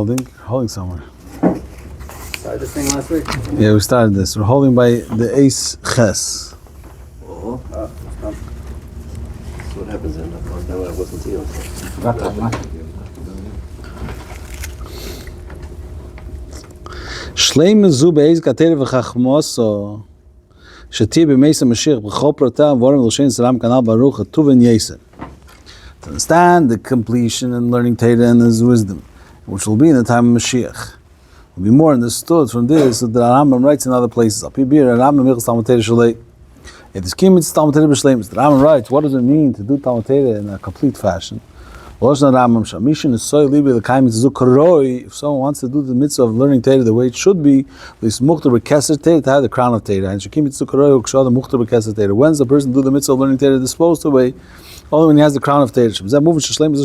holding? Holding somewhere. Started this thing last week? Yeah, we started this. We're holding by the Ace Ches. Oh, that's what happens then. That way I wasn't here. Shleim zu beis kater v'chachmoso sheti b'meis HaMashiach b'chol protav v'orim l'shein salam kanal baruch hatuv and yeser. To understand the completion and learning Torah and His wisdom, which will be in the time of Mashiach, will be more understood from this that the Rambam writes in other places. If this kimitz Talmud Torah b'shleimus, the Rambam writes, what does it mean to do Talmud Torah in a complete fashion? If someone wants to do the mitzvah of learning Torah the way it should be, to have the crown of Torah. When's the person do the mitzvah of learning Torah disposed way? Only when he has the crown of Torah. This is understood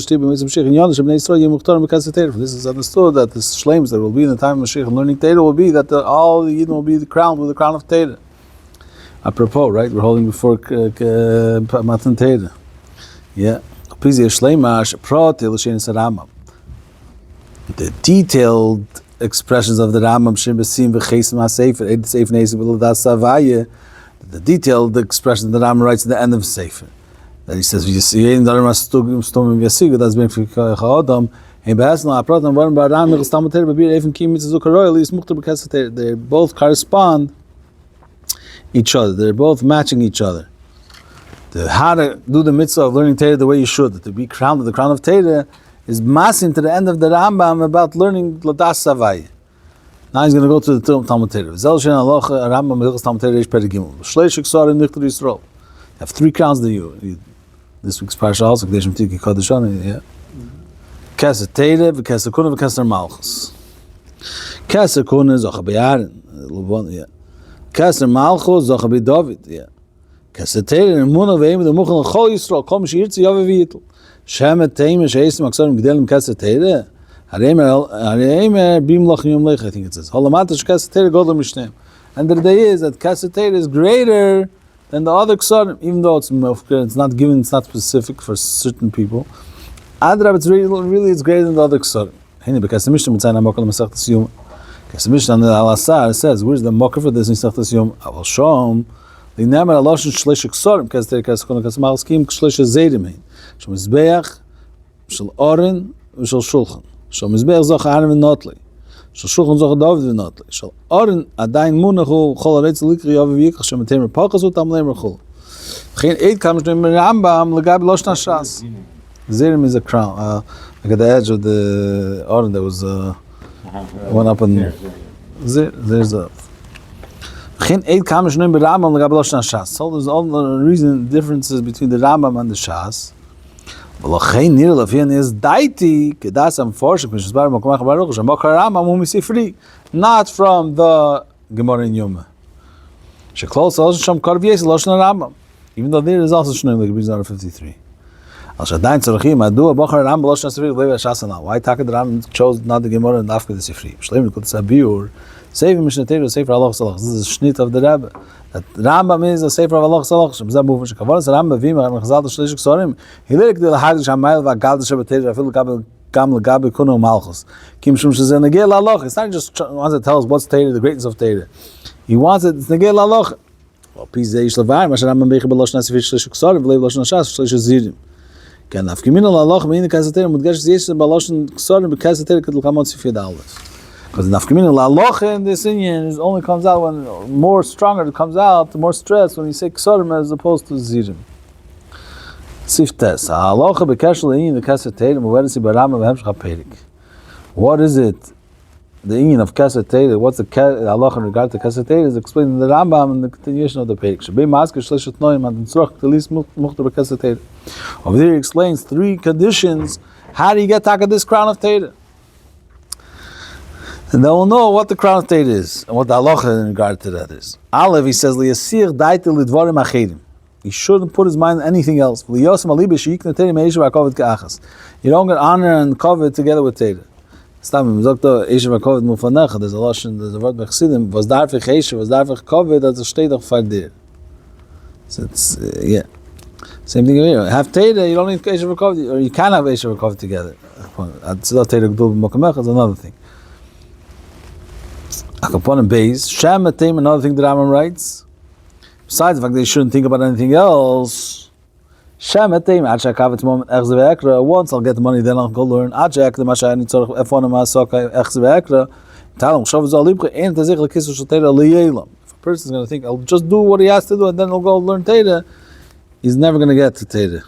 that the shleimus that will be in the time of Mashiach and learning Torah will be that all the Yidden will be crowned with the crown of Torah. Apropos, right? We're holding before Matan Torah. Yeah. The detailed expressions of the Rambam, the detailed expressions that the Rambam writes at the end of the Sefer. That he says, they both correspond each other. They're both matching each other. How to do the mitzvah of learning Torah the way you should, to be crowned with the crown of Torah, is massing to the end of the Rambam about learning Ladas Savai. Now he's going to go to the Talmud Torah. You have three crowns that you this week's parsha also, Kedeshim Tiki Kodeshani, yeah. Keser Torah, Keser Kuna, Keser Malchus. Keser Kuna, Zocha B'Yaren, yeah. Keser Malchus, Zocha B'David, yeah. Keser Torah, Muna Ve'im, the Muchel Chol Yisrael, Kom Shirtzi Yove V'Yitl. Shemet Teim, She'esim Aksarim G'delim Keser Torah. Hareimer Bim Lachim Yom Lech, I think it says. Holamatash Keser Torah Godel Mishneim. And the day is that Keser Torah is greater than the other ksarim, even though it's not given, it's not specific for certain people. Adrab, it's really it's greater than the other ksarim. Because the Mishnah Mitzayna Mokal Masechtas Yom. Because the Mishnah Al Asar says, where's the mocker for this Masechtas Yom? I will show him. The Nemer Aloshin Shlesh Ksarim, because there is Kon Kasmal Skim Shlesh Zeidim. Shom Mizbeach, Shel Oren, Shel Shulchan. Shom Mizbeach Zoch Aaron and Notli. Shel Shulchan Zoch David and Notli. Shel Oren Adain Munachu Chol Aretz Likri Yov V'Yikach Shem Temer Pachas Utam Lemer Chol. Geen eet comes to Rambam Legab Loshna Shas. Zeidim is a crown. Like at the edge of the Oren there was one up and there's a Geen eet comes to Rambam Legab Loshna Shas. So there's all the reason differences between the Rambam and the Shas. V'lochein nir lefian is daiti kedas am forship which is bar makom baruch shemokar Rambam whom we see free, not from the Gemara in Yoma. Sheklos also sham karvies loshna Rambam, even though there is also shnoim like Bizarre 53. Al shadain tzarchim adu abachar Rambam loshna sifri leva shasana. Why taka the Rambam chose not the Gemara and after the sifri? Shleim kol tzabiur sefer mishnatei sefer Allah salach. This is a shnit of the Rebbe. That Rambam is a sefer of Allah salach. Shemzah movement shekavaras Rambam v'im mechazal t'shlish k'sorim. Hilik de lahadish hamayil v'agad t'shabatei afil gam legabe kuno malchus. Kim shum shezen negei laloch. It's not just wants to tell us what's Torah, the greatness of Torah. He wants it. It's negei laloch. Well, please say yishlevar. Masha Rambam beichi beloshna sifir shlish k'sorim v'leiv loshna shas shlish zirim. Can afkimino laloch meini kaseter mudgash ziyes beloshna k'sorim b'kaseter kedulkamot sifir dalef. Because the nafkamina la'alocha in this Indian only comes out when more stronger it comes out, more stress when you say ksarim as opposed to zirim. Siftes ha'alocha b'kesh le'inyan the keser teira muveresi b'rama v'hemshcha perik. What is it? The inyan of keser teira. What's the halacha in regard to keser teira? Is explained in the Rambam and the continuation of the perik. Shebei masker shleishet noyim and tzroch telis muchter b'keser teira. Over there he explains three conditions. How do you get taka this crown of teira? And they will know what the crown of Torah is and what the halacha in regard to that is. Aleph, he says, "Liyasir daite lidvarim achedim." He shouldn't put his mind on anything else. You don't get honor and covet together with Torah. There's a lot. There's a word by Chassidim. Was darf ich Eshe, was darf ich Kovet, that's a steht auch for dir. So it's yeah. Same thing here. Have Teda, you don't need Esher V'Kov, or you can have Esher V'Kov together. Tzedot Teda Gdul B'Mokamecha is another thing. Akaponim Beis, Shem Atim, another thing that Rambam writes. Besides the fact that you shouldn't think about anything else, Shem Atim, Ad Shakavet's moment, Echze V'Ekra, once I'll get the money, then I'll go learn. Ad Shak, the Masha, and Tzorach, Efonim HaSoka, Echze V'Ekra, Talum, Shav Zalibcha, Ein Tazich L'Kisu Shal Teda L'Yelam. If a person is going to think, I'll just do what he has to do, and then he'll go learn Teda, he's never going to get to Teda.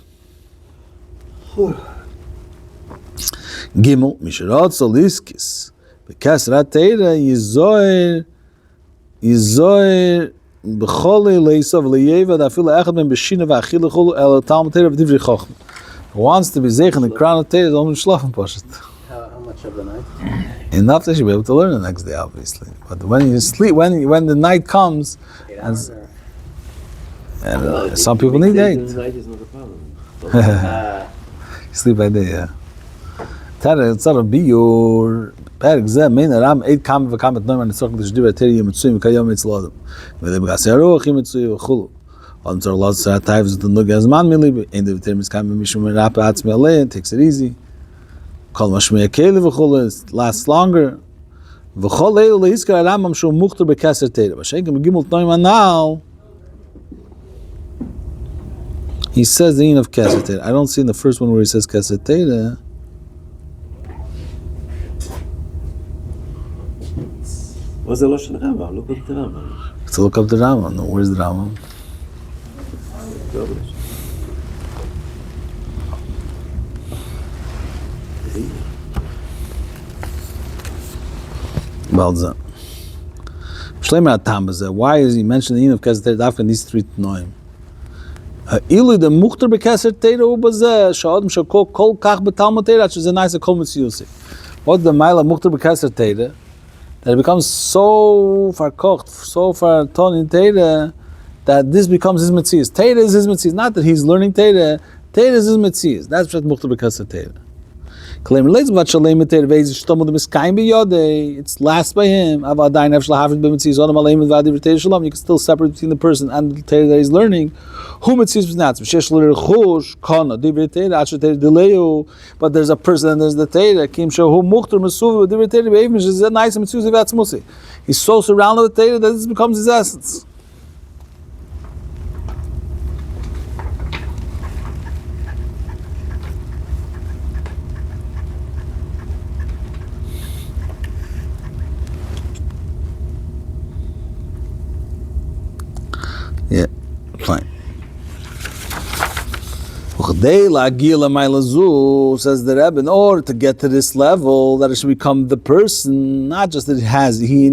Gimel, Mishrot Soliskis. Bekesrat Teda, Yizoir, B'choli Leisov Leyeva, Dafila Echad Ben B'shina V'achil L'cholu, El Talmud Teda V'divri Chochma. Who wants to be zeich in the crown of Teda, don't schlafen Poshet. How much of the night? Enough that you'll be able to learn the next day, obviously. But when you sleep, when the night comes, and some people need 8. The night is not a problem. Sleep by day, yeah. Tada, it's not a biur. Perek zeh, mein Ram 8 kam v'kamet noim an tzorch d'shdiv ateri yimitzuim v'kayom mitzlodem. V'le b'gasei aruach yimitzuim v'chulu. On tzor lot tzar taivs the nug azman milibi. Ein de v'ter miskam b'mishum merapa atzmi alei, takes it easy. Kol mashmei akeli v'chulu, it lasts longer. V'chol leilu lehiskar Rambam shu muchter b'keser teira. V'shegem b'gimul noim anal. He says the yin of keser teira. I don't see in the first one where he says keser teira. What's the Lashon Rambam? Look up the Rambam. To look up the Rambam. No, where's the Rambam? Balza. Why is he mentioning the yin of keser teira after these 3 noim? Ilu the muchter bekeser teira ubazeh sha'odem shakol kol kach betalmud teira she's nice a kol mitziyusi. What's the mile of muchter bekeser teira? That it becomes so far kocht, so far ton in teira that this becomes his mitziyus. Teira is his mitziyus. Not that he's learning teira. Teira is his mitziyus. That's what muchter bekeser teira. It's last by him. You can still separate between the person and the Torah that he's learning. But there's a person and there's the Torah. He's so surrounded with Torah that this becomes his essence. Yeah, fine. Says the Rebbe, in order to get to this level, that it should become the person, not just that it has, he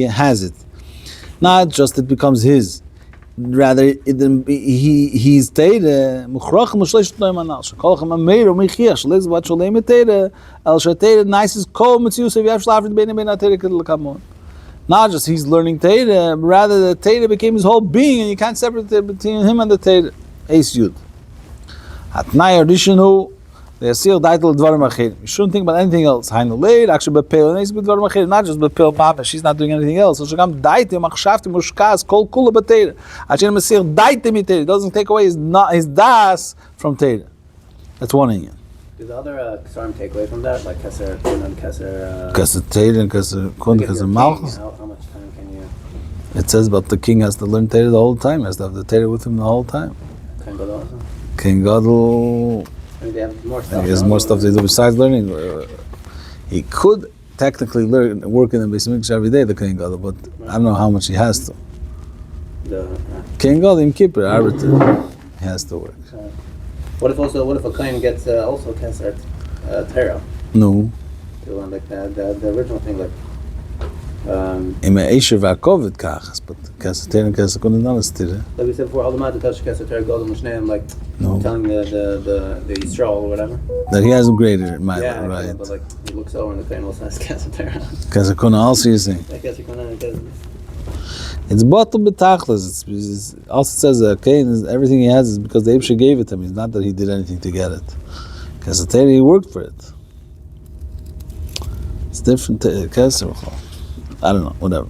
has it, not just it becomes his, rather he's teira. Not just he's learning Torah, but rather the Torah became his whole being, and you can't separate between him and the Torah. Eis Yud. Hatnai Rishonu, the Asir Daitel Dvarim Achirim. You shouldn't think about anything else. Hainu Leid, actually Bepil, and Eis Dvarim Achirim, not just Bepil Papa, she's not doing anything else. So Shagam Daitim, Achshavtim, Mushkas, Kol Kula B'Torah. Actually Masir Daitim Torah, doesn't take away his das from Torah. That's one thing. Do the other Ksarim take away from that, like Keser Kun and Keser... Keser Teira and Keser Kun, Keser Malchus? How much time can you... It says about the king has to learn Teira the whole time, has to have the Teira with him the whole time. King Gadol also? King Gadol... Maybe they have more stuff. He has more stuff to do besides learning. He could technically work in the Beis Mikdash every day, the King Gadol, but I don't know how much he has to. King Gadol in Kippur, Arbiter, he has to work. What if a Kohen gets also Keser Torah? No. Like the original thing, like Im Eisher v'Akovet kachas, but Keser Torah and Keser Kun is not a stira. Like we said before, all the matter touch Keser Torah Gadol Mishneim, like telling the Yisrael or whatever. That he has a greater mind, right? Yeah, but like he looks over and the Kohen also has Keser Torah. Keser Kun also you saying? Yeah, Keser Kun and Keser. It's bottom betachlis. It also says that everything he has is because the Eibshe gave it to him. It's not that he did anything to get it. Because the Torah, he worked for it. It's different. I don't know. Whatever.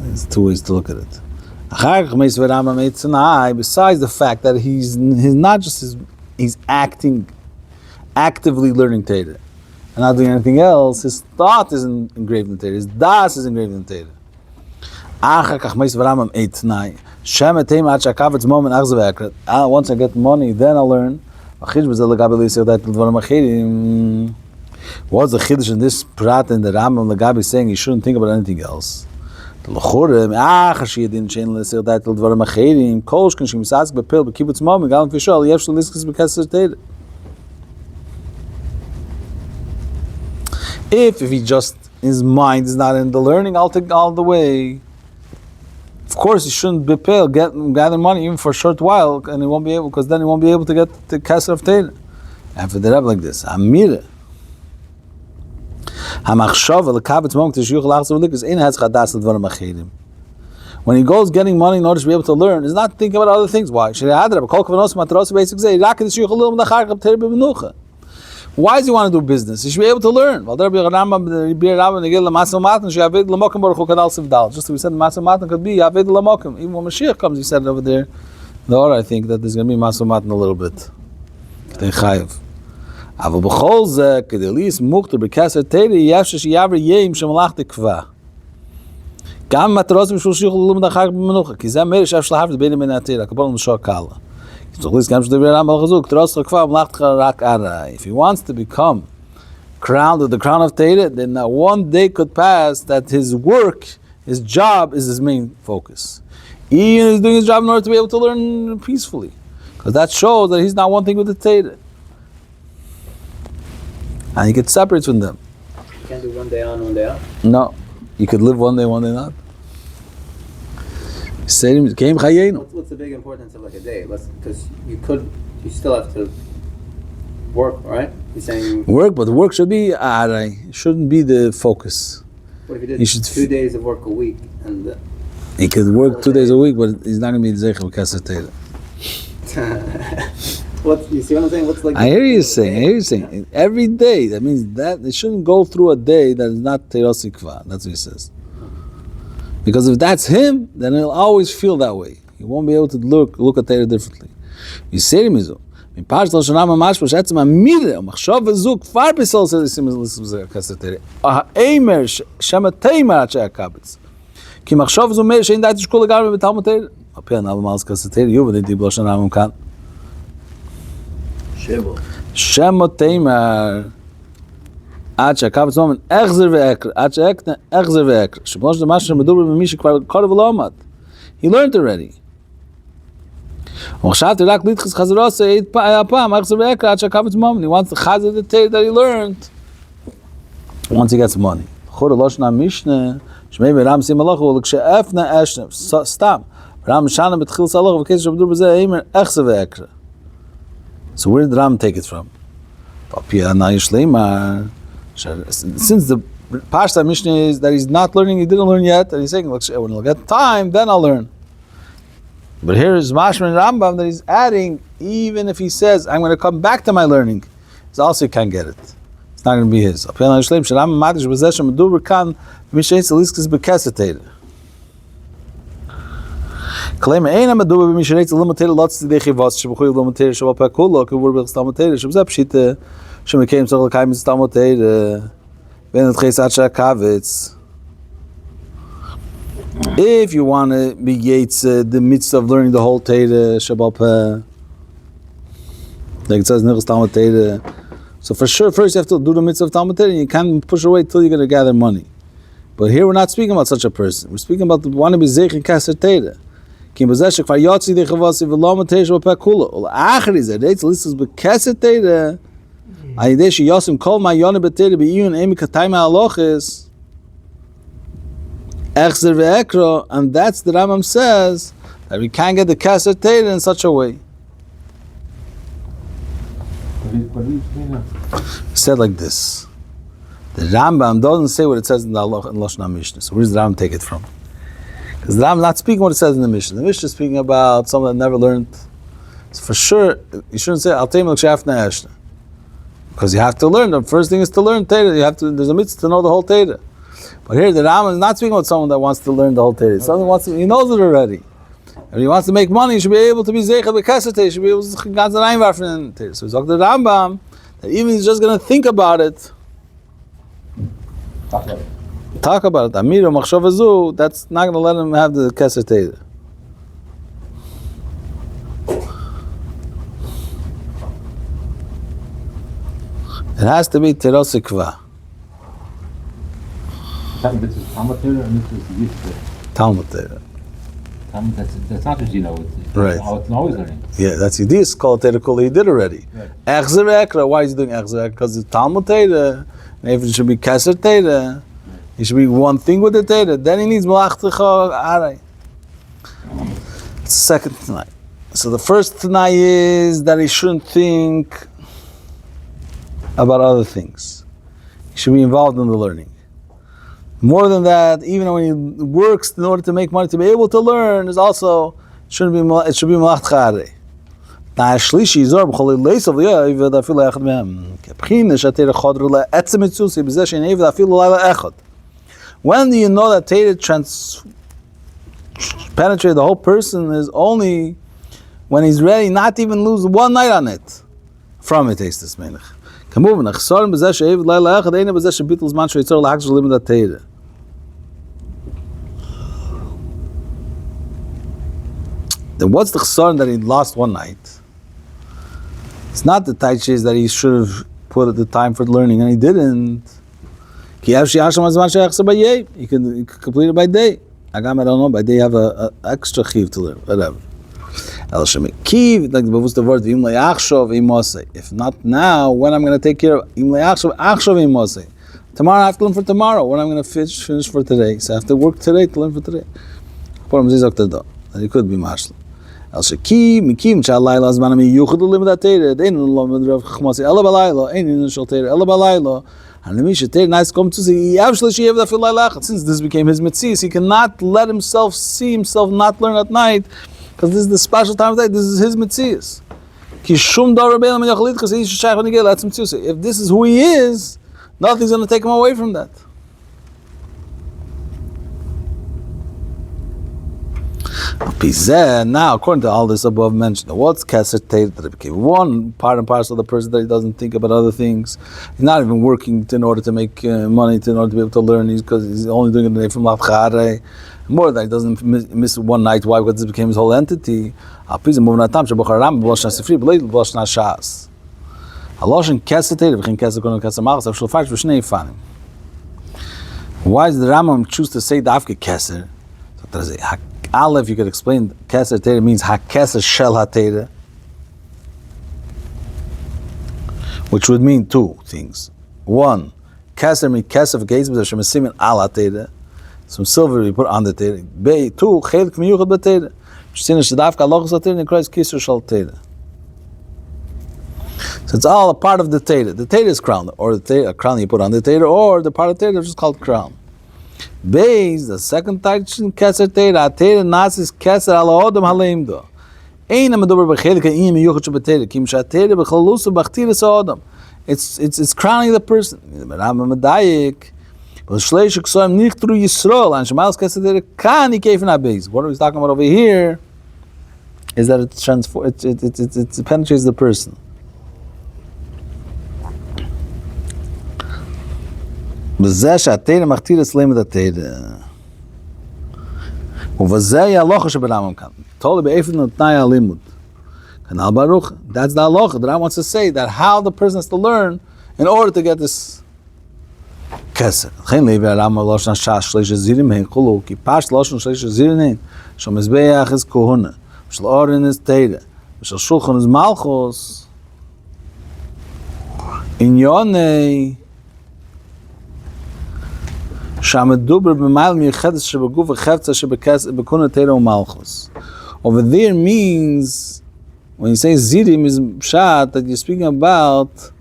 There's 2 ways to look at it. Besides the fact that he's not just he's actively learning Torah and not doing anything else, his thought is engraved in Torah, his das is engraved in Torah. Once I get money, then I'll learn. What's the chiddush in this prat in the Ramam Lagabi saying he shouldn't think about anything else? If he just, his mind is not in the learning all the way, of course he shouldn't be pale, gather money even for a short while, and he won't be able, because then he won't be able to get the Kesser of Torah. And for the Rebbe like this, Amira. When he goes getting money in order to be able to learn, he's not thinking about other things. Why? Why does he want to do business? He should be able to learn. Just like we said, the Masel Matan could be Yavid Lamokim. Even when Mashiach comes, he said it over there. No, I think that there's going to be Masel Matan a little bit. אבל בכל זה, כדי ליס מוכתר בכסר תרא, יש שיעבר יים שמלאך תקווה. גם מטרות משול שיוכלו ללמוד אחר כך במנוחה, כי זה מרש אף שלחב לבין מן התרא, הקבול משול קלה. כי צריך ליס גם שדבר הרמב חזוק, תרוס תקווה ומלאך רק ערה. If he wants to become crowned with the crown of Torah, then not one day could pass that his work, his job is his main focus. Even if he's doing his job in order to be able to learn peacefully. Because that shows that he's not one thing with the Torah. And he gets separated from them. You can't do one day on, one day off? No. You could live one day not. What's the big importance of like a day? Because you still have to work, right? You're saying work, but the work should be it shouldn't be the focus. What if he did 2 days of work a week and he could work 2 days a week, but he's not going to be the Zeichel Kesser Torah. You see what I'm saying? What's like? I hear you saying. Every day. That means that it shouldn't go through a day that is not Teiros Ikva. That's what he says. Because if that's him, then he'll always feel that way. He won't be able to look at Torah differently. You say to me so. Shemo Teimar עד שהקבץ moment exer ve'ekr, עד שהקנה exer ve'ekr. שבו שזה משהו שמדובר במי שכבר קודם ולא עמד. He learned already. ועכשיו רק להתחס חזרו עושה הפעם exer ve'ekr עד שהקבץ moment. He wants to chazer the Torah that he learned once he gets money. חור הלושן המשנה, שמי ברם שים הלוך הוא כשאפנה אשנה, סתם. ברם משנה בתחיל סלוך וכסף שמדובר בזה אימר exer ve'ekr. So where did Ram take it from? Since the Pashta Mishnah is that he's not learning, he didn't learn yet, and he's saying, look, when I'll get time, then I'll learn. But here is Mashma and Rambam that he's adding, even if he says, I'm going to come back to my learning, he also can't get it. It's not going to be his. Claim ain't a do be missionate limited lots to the chivas shbukhul limited shba pakulo kubur be stamotel shbza pshite shmekem so kaim stamotel when it khasat shakavets. If you want to be gates the midst of learning the whole Torah shba like it says nigel stamotel, so for sure first you have to do the midst of stamotel and you can't push away till you're going to gather money. But here we're not speaking about such a person. We're speaking about the one to be zeich in kasser Torah. Kim bezeh shekvar yotzi de chavasi v'lo mateish v'pekula. Ol achri zeh reitz listas b'keset Torah. Ayidei sheyosim kol ma'yone b'Torah b'iyun emi katay ma'alochis. Echzer v'ekro, and that's the Rambam says that we can't get the keset Torah in such a way. He said like this. The Rambam doesn't say what it says in the Lashon HaMishnah. So where does the Rambam take it from? Because the Rambam is not speaking what it says in the Mishnah. The Mishnah is speaking about someone that never learned. So for sure, you shouldn't say Al Teim L'Kshafna Eshna, because you have to learn. The first thing is to learn Torah. You have to. There's a mitzvah to know the whole Torah. But here the Rambam is not speaking about someone that wants to learn the whole Torah. Someone wants to. He knows it already. If he wants to make money, he should be able to be zeicha b'keser Teira. He should be able to ganz reinwerfen in Teira. So he's talking to the Rambam that even if he's just going to think about it, talk about it. Amir or machshava zu, that's not going to let him have the keser Teira. It has to be Teros Ikva. Talmud Teira and this is Yisrael. Talmud Teira. That's not just, Right. how it's always learning. Yeah, that's Yidis, Kol Teira Kol he did already. Echzer Ekra, why is he doing Echzer Ekra? Because it's Talmud Teira. And if it should be Keser Teira, it should be one thing with the Teira. Then he needs Malach Techa Arai. It's the second Tanai. So the first Tanai is that he shouldn't think about other things. He should be involved in the learning. More than that, even when he works in order to make money to be able to learn, is also it should be malach tchare. Now, shlishi zor b'chol leisav le'avid afilu echad mehem. K'pchina shatera chodru le'etzem mitzusi b'zeh she'en avid afilu le'la echad. When do you know that Teira penetrate the whole person is only when he's ready not to even lose one night on it. From it, taste this melech. Kamuv nachsorim b'zeh she'avid le'la echad eina b'zeh she'bitul zman she'itzor l'hakzor limud Teira. Then what's the chsaron that he lost one night? It's not the taichis that he should have put at the time for learning and he didn't. He can complete it by day. I don't know, by day you have a extra chiv to learn, whatever. If not now, when I'm going to take care of tomorrow I have to learn for tomorrow, when I'm going to finish for today. So I have to work today to learn for today. That he could be mashlim. El sheki mikim shalayla zman mi yuchad limud atayra dein limud rav chmasi ela balayla ein in shel tayra ela balayla and mi shetayra nice come to see yavshli sheyev da fil laylach. Since this became his mitzvah, he cannot let himself see himself not learn at night because this is the special time of day. This is his mitzvah. Ki shum dar rebel min yachlit because he's shaykh when he gets mitzvah. If this is who he is, nothing's going to take him away from that. Now, according to all this above mentioned, what's Keser Teira? That it became one part and parcel of the person that he doesn't think about other things. He's not even working in order to make money, in order to be able to learn. Because he's only doing it today from Lafchare. More than that, he doesn't miss one night. Why? Because this became his whole entity. Haloshin Keser Teira v'chein Keser Kohen Keser Malchus avshul farsh v'shnei fanim. Why does the Rambam choose to say Dafke Keser? So there's a Aleph, you could explain Keser Teira means HaKeser Shel HaTeira, which would mean two things. One, Keser means Keser v'geis b'zeh shemesimin al HaTeira, some silver we put on the Teira. Two, Chelik miyuchad b'Teira, sh'sin sh'davka alochus HaTeira nekrais Keser Shel HaTeira. So it's all a part of the Teira. The Teira is crown, or a crown you put on the Teira, or the part of the Teira which is called crown. Beis, the second type in Keser Teira, Teira nasis Keser ala Odom haleimdo. Eina medober b'chelik ha'iyim yuchad sheb'Teira, kim sha'Teira b'chalusu b'chtiris ha'odom. It's crowning the person. Rambam medayik. B'shleish k'soim nichtru Yisrael, and Shemalis Keser Teira kan yikefen ha'beis. What are we talking about over here is that it penetrates the person. בזה שהתירה מכתירס לימוד התירה. ובזה היא הלוכה שברמב"ם כאן. תולי באיפן נתנאי הלימוד. כנ"ל ברוך, that's the halacha. The Rambam wants to say that how the person has to learn in order to get this keser. לכן להביא הרמב"ם לא שנשע שלישה זירים הן כולו, כי פשט לא שלישה זירים הן, של מזבח is כהונה, ושל אורן is תירה, ושל שולחן is מלכוס, עניוני, שהמדובר במעל מיוחדת שבגוף החפצה שבכהונה תירה ומלכוס. Over there means, when you say zirim is pshat, that you're speaking about,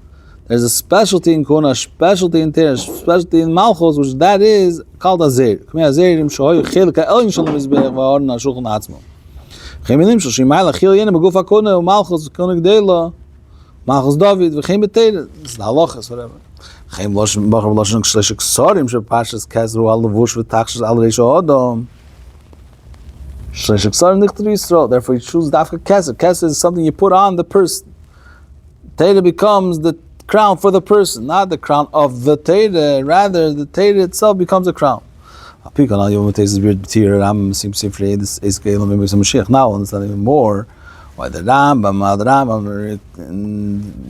there's a specialty in Kehuna, a specialty in Teira, a specialty in Malchus, which that is called Azer. K'mei Azerim shohoyu chelik ha'elin shel mizbeach v'ha'oren ha'shulchan ha'atzmo. V'chein milim shel shimai l'chil yena beguf ha'kehuna u'Malchus v'kehuna g'deila, Malchus David v'chein b'Teira. It's the halachas, whatever. V'chein b'loshon k'shlesh k'sorim shepashas keser u'al levush v'tachshas al reisho odom. Therefore, you choose dafka kesser. Kesser is something you put on the person. Teda becomes the crown for the person, not the crown of the Teda. Rather, the Teda itself becomes a crown. Now, understand even more why the Rambam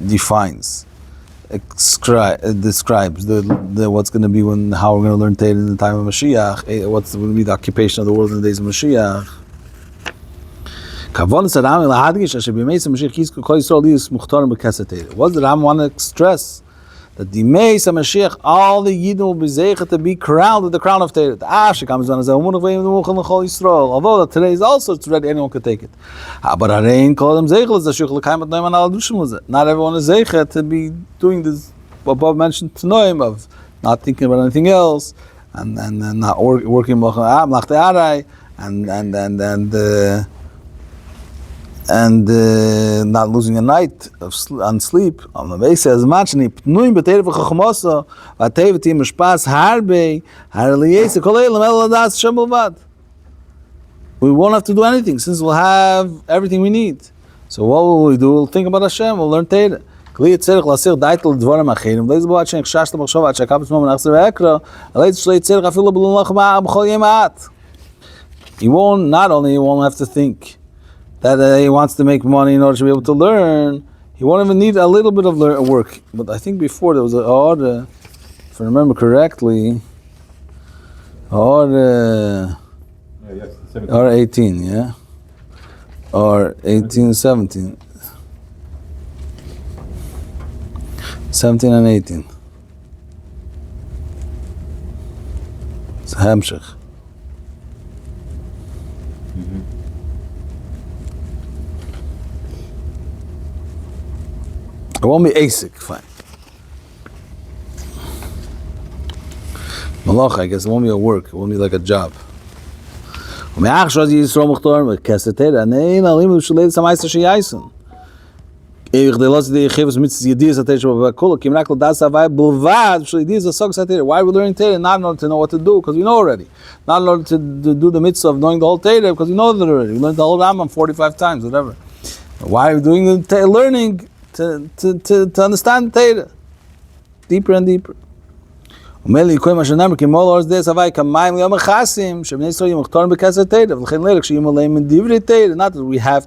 defines, describes the what's going to be how we're going to learn Teda in the time of Mashiach. What's going to be the occupation of the world in the days of Mashiach. What does the Rambam want to stress? That the Meis HaMashiach, all the Yidden will be zeichet to be crowned with the crown of Teda. Although today is also it's ready, anyone could take it. Not everyone is zeichet to be doing this above mentioned Tanoim of not thinking about anything else and not working and not losing a night on sleep. On the base says, we won't have to do anything since we'll have everything we need. So what will we do? We'll think about Hashem. We'll learn Teda. You won't have to think that he wants to make money in order to be able to learn. He won't even need a little bit of work. But I think before there was an order, if I remember correctly, order 18, yeah? Or 18, 17. 17 and 18. It's a Hamshach. It won't be ASIC, fine. Malach, I guess it won't be a work, it won't be like a job. Why are we learning Teda? Not in order to know what to do, because we know already. Not in order to do the mitzvah of knowing the whole Teda, because we know that already. We learned the whole Rambam 45 times, whatever. Why are we doing the learning? To understand Teda deeper and deeper. Later, when we have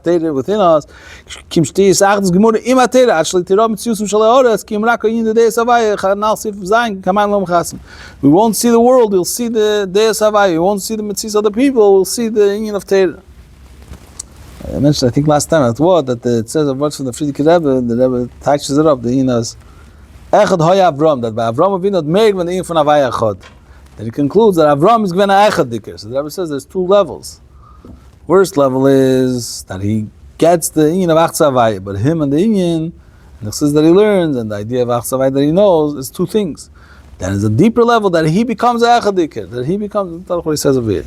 Teda within us, we won't see the world, we'll see the Deis Havai, we won't see the mitzvahs of the people, we'll see the union of Teda. I mentioned, I think last time, that it says a word from the Frierdiker Rebbe, the Rebbe touches it up, the Yinas, Echad Hoya Avram, that by Avram Avinu made when the Yin from Havaya Echad. Then he concludes that Avram is given an Echad Dikr. So the Rebbe says there's two levels. First level is that he gets the Yin of Achza Havaya, but him and the Yin, and the says that he learns, and the idea of Achza Havaya that he knows, is two things. Then there's a deeper level that he becomes an Echad Dikr, that he becomes, that's what he says over here.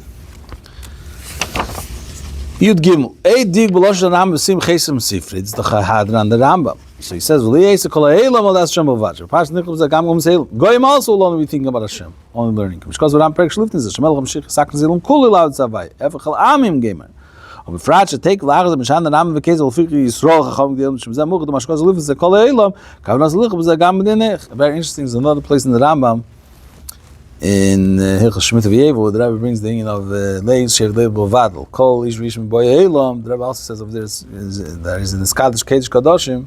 Yud Gimel. Dig B'losh Rambam B'sim Chesem Sifri. It's the Hadran, the Rambam. So he says, "V'liyei Kol Ha'elam Al Das Hashem B'Vadr." Parshas Nichol Zagam Gom Seil. Goyim also will only be thinking about Hashem, only learning. Because Ram Perek Shliftin is Hashem Elcham Shich Sakn Zilum Kuli Laud Zavai. Efechal Amim Gamer. Und befragt take Lachas Mishan the Rambam V'Kezel Fikri Yisrael Chacham Gdil Shem Zeh Muchad Mashkos Liftin Zeh Kol Ha'elam Kavnas Lichol Zagam B'Dinech. Very interesting. There's another place in the Rambam. In Hilchos Shmita V'Yevu, the Rebbe brings the thing of Leis Shev Leil B'Vadl. Kol Ish V'Yishim Boya Elam. The Rebbe also says of there is in the Skadish Kedesh Kadoshim.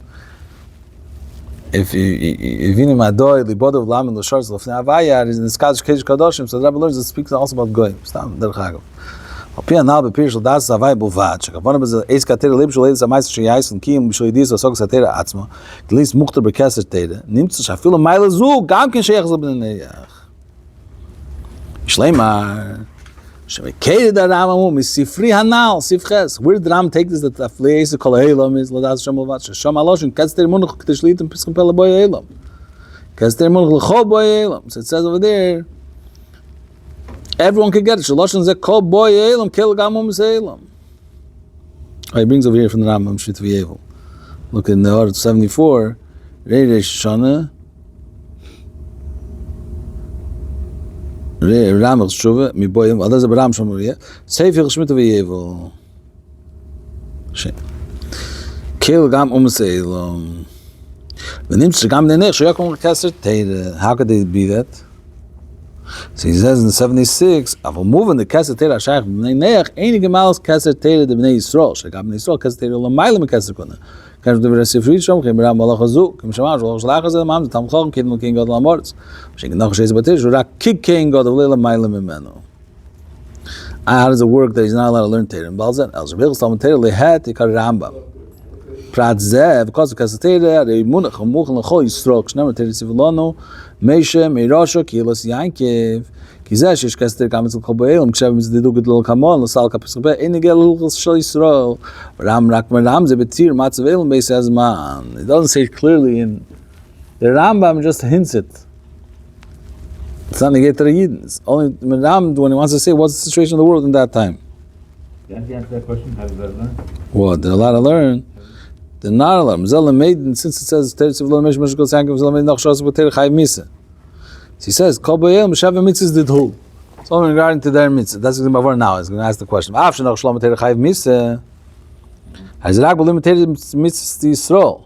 If Yivini Madoy Libodav Lam and L'Shar Zlofnei Havaya is in the Skadish Kedesh Kadoshim, so the Rebbe learns it speaks also about Goyim. Stam Derech Hagav. Al Pi Anal B'Pirish L'Das Zavai B'Vad. Shekavona B'Zeh Eis Katera Leib Shul Eis Amayis Sheyais L'Kiyim B'Shul Yidis V'Sog Satera Atzma. G'lis Muchter B'Keser Teda. Nimtzu Shafilo Maila Zu Gam Ken Sheyach Zeh B'Nei Neyach. Shleimar. Shemekei the Rambam Misifri Hanal Sifches. Where did the Rambam take this? That Afleis Kol Ha'elam is L'das Hashem B'Vad. Shesham Aloshin Ketzter Munach K'Tishlit and Piskim Pele Boy Ha'elam. Ketzter Munach L'Chol Boy Ha'elam. So it says over there, everyone can get it. Shaloshin Zeh Kol Boy Ha'elam Kel Gamum Ha'elam. He brings over here from the Rambam Shit V'Yevel. Look in the order 74. Reish Shana. Ramach Shuva, mi boy, what does the Ram Shomuriya? Sefer Shmita V'Yevo. Kill Gam Seilom. The Nimsh Gam Nenech, Shoyakum Kesser Teire. How could they be that? So he says in 76, Avo moving the Kesser Teire Ashach Nenech, einige Mals Kesser Teire de Bnei Yisrael. Shagam Bnei Yisrael Kesser Teire Lamaila Kesser Kuna. Kan de Resifrit Shom, Kim Ram Malach Hazu, Kim Shamash, Shlach Hazel Mam, Tam Chom, Kim King God Lamorts. She can noch Shes Batir, Shura Kik King God of Lila Maila Mimeno. How does it work that he's not allowed to learn Teire? And Balzan, El Shabil Stam Teire Lehat Ikar Rambam. Prat Zev, because of Kesser Teire, the Munach Muchel Chol Yisrael, Shnemer Teire Sivilano, Meisha, Meirasha, Kilos Yankiv. Kizesh is Kesser Kamitz Kobael, Kshav is the Dugit Lil Kamon, Lasal Kapisbe, Inigel Lil Shal Yisrael, Ram Rakman Ram Zebetir, Matzavel, Beis Azman. It doesn't say it clearly in the Rambam, just hints it. It's not negated Yidden. It's only Ram when he wants to say what's the situation of the world in that time. Can't you answer that question? How does that learn? What? They're allowed to learn. They're not allowed. Mzela made, since it says Teretz V'lo Mesh Meshkol Sankim Mzela made Nach Shas B'Teir Chayiv Misa. He says, Kol Boyel M'Shav Mitzvahs did who? It's only regarding to their mitzvah. That's what we're now. He's going to ask the question. Af Shenach Shalom B'Teir Chayiv Misa. Hazrak B'Lim B'Teir Mitzvahs Yisrael.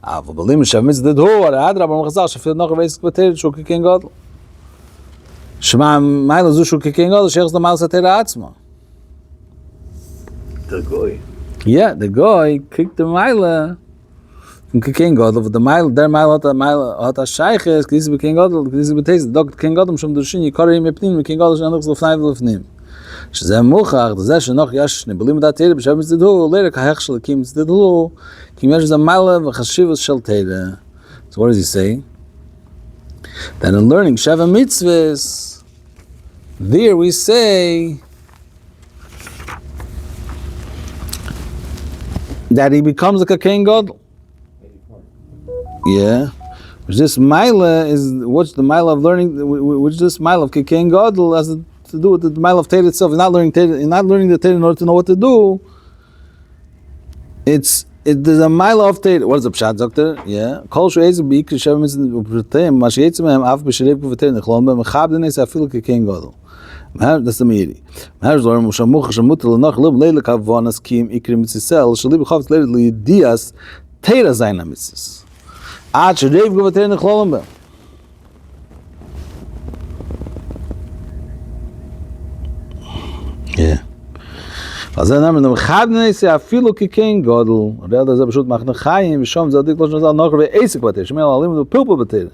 Av B'Lim M'Shav Mitzvahs did who? Ar Adra B'Ram Chazal Shafil Nach Reis B'Teir Shuk King God. Shema Maila Zu Shuk King God. Sheikhs the Mail Sateir Atzma. The goy. Yeah, the guy kicked the Maila. King God of the mile, their mile hat a shayches, this be King God, this be taste, Dr. King God shom dushin yikarim mepnim, King God shon noch lefnay lefnim. Shze mochach, ze shnoch yash nebelim dat tere, b'shav mitzdedu, leir kahach shel kim mitzdedu, kim yash ze mile v'chashivus shel tere. So what does he say? That in learning Sheva mitzvahs, there we say that he becomes like a King God. Yeah, which this mila is what's the mila of learning? Which this mila of King God has to do with the mila of Torah itself. You're not learning Torah. You're not learning the Torah in order to know what to do. There's a mila of Torah. What is the pshat, doctor? Yeah. Kol shu'ez b'ikri shem mitzvah u'pretem mashiyetz mehem af b'shereb k'v'ter nechlom b'mechab d'nes afilu King God. That's the meiri. Mahar's learn mushamuch shamut l'nach lum leile kavonas kim ikri mitzisel shali b'chavt leile lidias Torah zayna mitzvahs. Yeah. Was er namen dem Khadne ist ja viel King Godel. Der das bestimmt machen Chaim, schon so dick noch noch we eise Quartier. Schon alle mit Pulpo betel.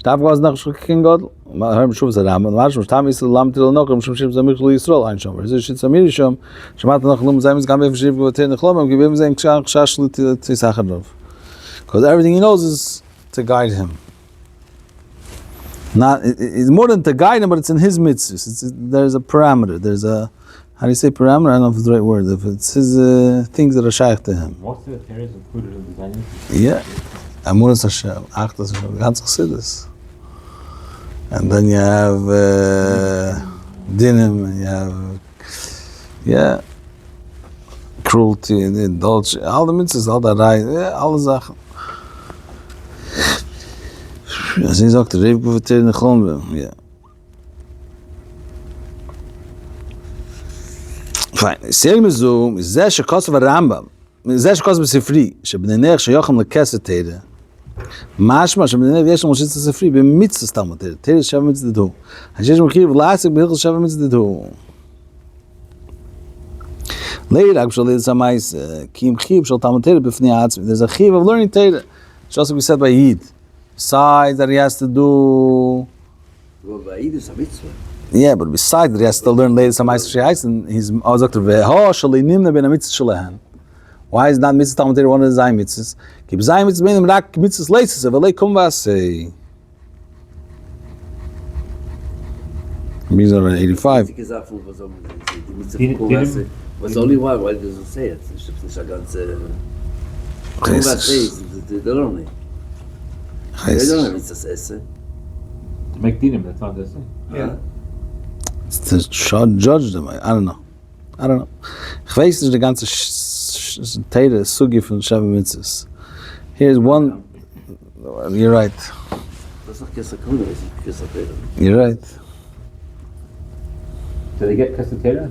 Darf was nach King Godel. Mal haben schon so Rahmen, war schon Tam ist Lam til noch schon so mit Israel ein schon. Es ist Samir schon. Schmat noch Lum sein ganz verschieben Quartier nach Lom, geben sein Schachschl zu Sachen drauf. Because everything he knows is to guide him. It's more than to guide him, but it's in his mitzvahs. There's a parameter. There's a, how do you say parameter? I don't know if it's the right word. If it's his things that are shaykh to him. Most of the theories included in designing. Yeah. Amuras Hashem. Achtas Hashem. Ganz chassidus. And then you have dinim, and you have, cruelty, and indulgence. All the mitzvahs, all that right. Yeah, all the Sachen. Als hij zegt, Reef Gouverteur in de grond, ja. Fijn. Zeg me zo, is dat je kost van Rambam, is dat je kost van Sifri, je bent neer, je jochem de kesset heden. Mashma, je bent neer, je moet zitten Sifri, bij mitzvah staan heden. Heden shav mitzvah do. Als je moet hier lastig bij heel shav mitzvah do. Later, ik zal dit samais, kim chiv shal tam heden befnei atzmi. There's a chiv of learning heden. Just like we said by Yid. Besides that he has to do. Well, by Yid is a mitzvah. Yeah, but besides that he has to learn later some Meister and he's always Dr. Veho Shalinimna ben a mitzvah shalahan. Why is not mitzvah Talmud one of the Zayin mitzvahs? Keep Zayin mitzvahs meaning rak mitzvahs laces of Alei Kumvase. Means already 85. Was only why does it say it? It's just a ganze Kumvase, the learning. They don't have mitzvahs essay. To make dinim, that's not this thing. Yeah. It's to judge them. I don't know. Ich weiß nicht die ganze Teile Sugi von Sheva Mitzvahs. Here's one. You're right. Das ist doch Kesa Kuna, das ist Kesa Pera. You're right. Do they get Kessetera?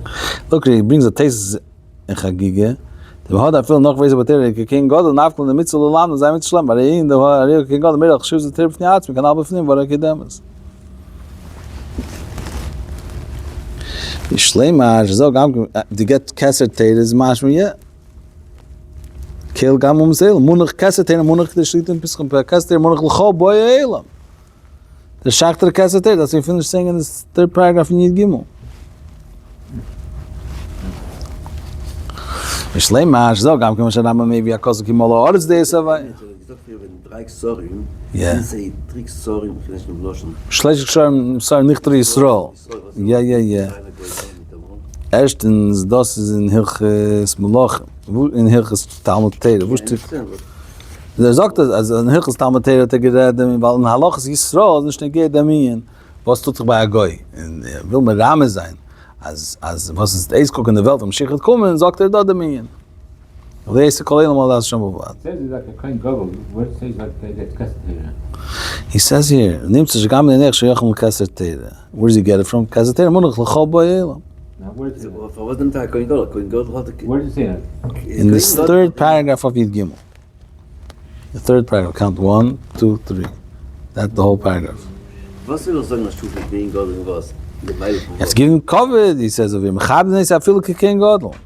Look, he brings a taste in Chagige. The Bahad I feel noch weise batere, ke king God, und afkol in the mitzvah l'lam, zay mit shlam, but in the Bahad, king God, the middle, chshuv the terf niatz, we can all befnim, what kedemes. Shlema, shazog, to get Keser Teira is mashma, yeah. Kel gam umzel, munach Keser Teira, munach the shlitim pischem, Keser Teira, munach l'chol boy elam. The shachter Keser Teira, that's what we finished saying in this third paragraph in Yid Gimel. Shlema, shazog, gam kem sharama maybe a kosu ki molo oretz deis avai. Yeah. Schlecht geschrieben, sorry, nicht der Yisrael. Ja. Erstens, das ist in Hilches Malach, in Hilches Talmud Teira. Der sagt das, also in Hilches Talmud Teira hat geredet, weil in Halachas Yisrael ist nicht gedamien, was tut sich bei Agoi. Will mir Rame sein. Als was ist das Guck in der Welt, Schichet kommen, sagt da damien. Der erste Kollege mal das schon bewahrt. It says he's like a kind goggle. Where it says like they get Kessetera? He says here, nimmt sich gam in der Shayachum Keser Teira. Where does he get it from? Keser Teira munach l'chol bo elam. Now where does it? Was dem Tag Kohen Gadol? Kohen Gadol had Where does it say that? In this third paragraph of Yid Gimel. The third paragraph, count 1, 2, 3. That's the whole paragraph. Was will sagen, dass du für Kohen Gadol was? You have to give him COVID, he says of him. Mechabden is afil kein Gadol.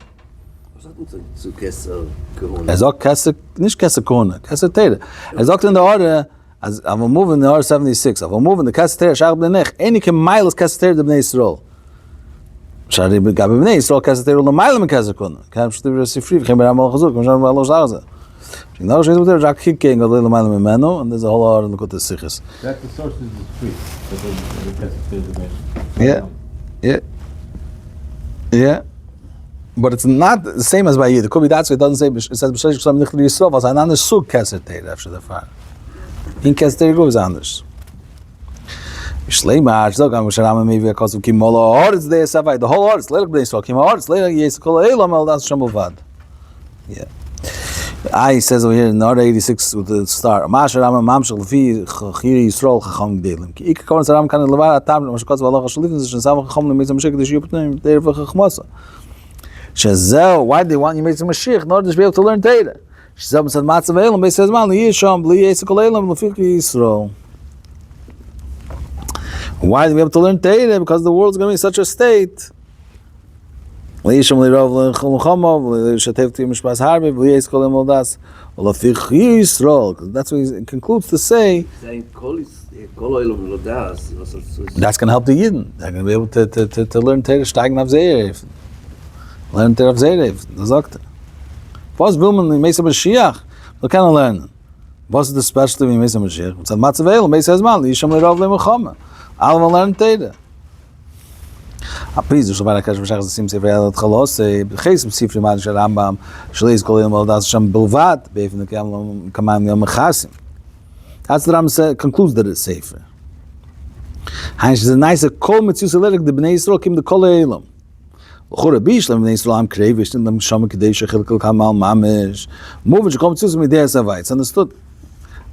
Zu Kesser Kohona. Sagt Kesser, nicht Kesser Kohona, Kesser Teira. Sagt in der Order, as I will move in the Order 76, I will move in the Kesser Teira, Shach b'nech, any can mile is Kesser Teira the Bnei Yisrael. Shari gab Bnei Yisrael Kesser Teira, lo mile me Kesser Kohona. Kam shtiv sifri, v'chem b'ram al chazuk, v'chem b'ram al chazuk. Now she's with her, Jack Kicking, a little mile meno, and there's a whole Order in the Kotas Sichis. That's the sources is free. Yeah. But it's not the same as by Yid. It could be that's why it doesn't say, it says, B'shlesh K'sam Nichli Yisrael, was ein anderes Sug Keser Teira, after the fire. In Keser Teira go is anders. Shlema, Shzog, I'm Sharama, maybe a cause of Kim Molo, Oretz Deis Avai, the whole Oretz, Leilach B'nei Yisrael, Kim Oretz, Leilach Yisrael, Kol Eilam, El Das Shem Bovad. Yeah. I says over here in Order 86 with the star, Ma Sharama, Mamshel, Lefi, Chiri Yisrael, Chacham Gdelim. Ki Ik Kavan Saram kan Levar Atam, Mashkotz Valach Shalifin, Shazam Chacham, Lemizam Shek, the Shiyupatim, Teir Vachachmasa. Shazel, why do they want you to make some Mashiach in order to be able to learn Teira? Shazel said, Matzav Eilam, but he says, Man, Yisham, Bli Yisrael Eilam, Lefiki Yisrael. Why do we have to learn Teira? Because the world's going to be in such a state. Yisham Lirov Lechamav, Shatev Tim Mishpas Harbi, Bli Yisrael Eilam Das, Lefiki Yisrael. That's what he concludes to say. That's going to help the Yidden. They're going to be able to learn Teira, steigen auf Zeir. Lernt auf Zerev, da sagt was will man in Mesa Mashiach? Da kann lernen. Was ist das Special in Mesa Mashiach? Und sagt Matzavel, Mesa Zman, Yisham Lerov Lemachama. Alle mal lernen Teira. Please, so weit Kash Mashiach Sim Sefer Yad Chalos, Bechesim Sifri Mad Rambam, Shleis Kolim Al Das Sham Bilvat, Beifin Kam Kaman Yom Chasim. That's the Ram concludes that it's safer. Heinz is a nice kol mitzvus elerik the Bnei Yisrael kim the kol elam. Chora bishlam Bnei Yisrael am krevish and them shama kadesh chilkel kamal mamish. Moving to come to me there savai. It's understood.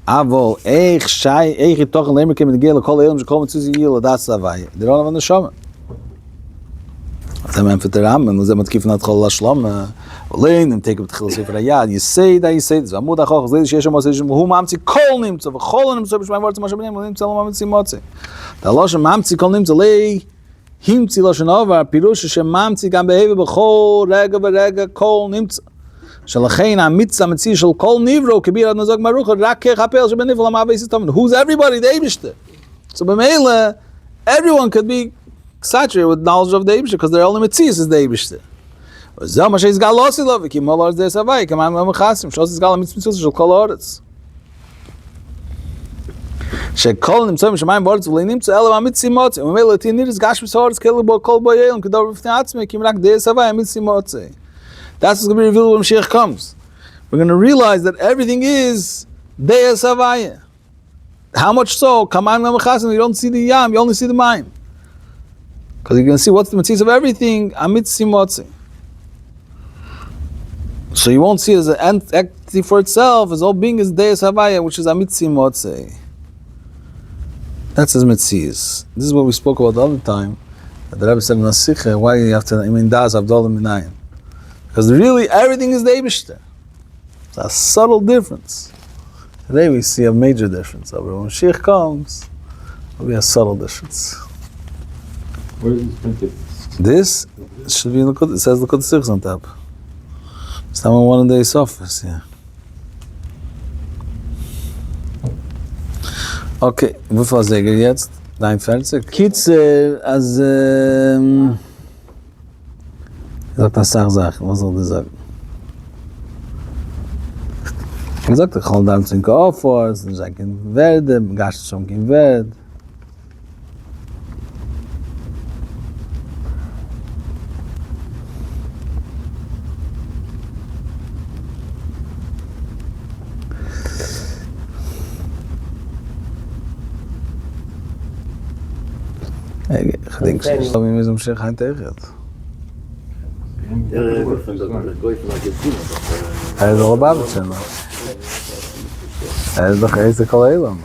Avol eich shai eich toch lemer kim the gele kol elam to come to yil that savai. They're all on the shama. Them and fiteram and them kif nat chol shlam. Lein them take up the chilse for yad. You say this. Amud achos leish yesh mos yesh hu mamtzi kol nimmt of kol nimmt so bishmay wort mos benem nimmt salam mamtzi motze. Da losh mamtzi kol nimmt lei himtzi losh nova pirush she mamtzi gam beheve bechol rega berega kol nimmt. Shalchein a mitzam mitzi shel kol nivro kibir ad nazog maruch rak khapel she benifel ma veis tam. Who's everybody the Eibishter? So b'meila everyone could be saturated with knowledge of the Eibishter because their only mitzis is the Eibishter. Zeh ma sheis gal losilov ki molor de savai kam am khasim shos is gal mitzvos shel kol oretz she kol nim tzom shmaim bortz v'leinim tzu elam mitzimot and mele tinir is gash mitzorz kelbo kol boyel kedor v'fnatzme kim rak de savai mitzimot. That's what's going to be revealed when Mashiach comes. We're going to realize that everything is de savai. How much so? Kam am khasim, you don't see the yam, you only see the mayim. Because you're going to see what's the mitzvos of everything amitzimot. So you won't see it as an entity for itself, as all being is Deus Havaya, which is Amitzi Motzei. That's his Mitzis. This is what we spoke about the other time, The Rebbe said in the Sikha, why you have to, das Avdolim Minayin? Because really everything is the Eibishter. It's a subtle difference. Today we see a major difference. But when Mashiach comes, there'll be a subtle difference. Where is this printed? This should be in the it says the Sikhs on top. It's not one of the Isofis, yeah. Okay, wie viel sage ich jetzt? 43. Kitzer, als ich sag das Sachen, was soll ich sagen? Ich sag, ich kann dann zu den Koffers, ich sag, in Werde, Gast schon in Werde. Ich denke, ich glaube, wir müssen sich ein Tegen. Er ist alle Babetchen noch. Er ist doch eerst de Kalelam.